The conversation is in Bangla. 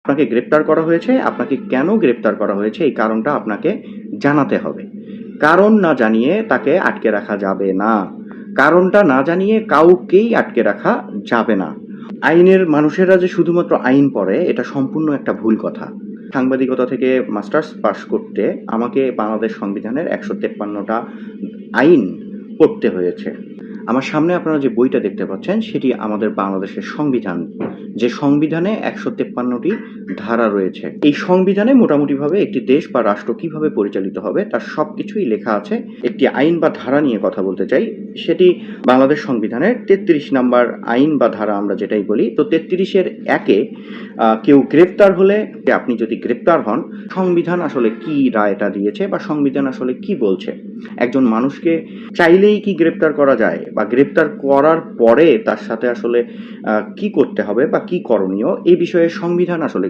আপনাকে গ্রেপ্তার করা হয়েছে, আপনাকে কেন গ্রেপ্তার করা হয়েছে এই কারণটা আপনাকে জানাতে হবে। কারণ না জানিয়ে তাকে আটকে রাখা যাবে না। কারণটা না জানিয়ে কাউকেই আটকে রাখা যাবে না। আইনের মানুষেরা যে শুধুমাত্র আইন পড়ে এটা সম্পূর্ণ একটা ভুল কথা। সাংবাদিকতা থেকে মাস্টার্স পাশ করতে আমাকে বাংলাদেশ সংবিধানের ১৫৩টা আইন পড়তে হয়েছে। আমার সামনে আপনারা যে বইটা দেখতে পাচ্ছেন সেটি আমাদের বাংলাদেশের সংবিধান, যে সংবিধানে ১৫৩টি ধারা রয়েছে। এই সংবিধানে মোটামুটিভাবে একটি দেশ বা রাষ্ট্র কিভাবে পরিচালিত হবে তার সবকিছুই লেখা আছে। একটি আইন বা ধারা নিয়ে কথা বলতে চাই, সেটি বাংলাদেশ সংবিধানের ৩৩ নাম্বার আইন বা ধারা আমরা যেটাই বলি। তো ৩৩-এর ১-এ কেউ গ্রেপ্তার হলে, আপনি যদি গ্রেপ্তার হন, সংবিধান আসলে কি রায়টা দিয়েছে বা সংবিধান আসলে কি বলছে। একজন মানুষকে চাইলেই কি গ্রেপ্তার করা যায় বা গ্রেপ্তার করার পরে তার সাথে আসলে কি করতে হবে বা কি করণীয়, এই বিষয়ে সংবিধান আসলে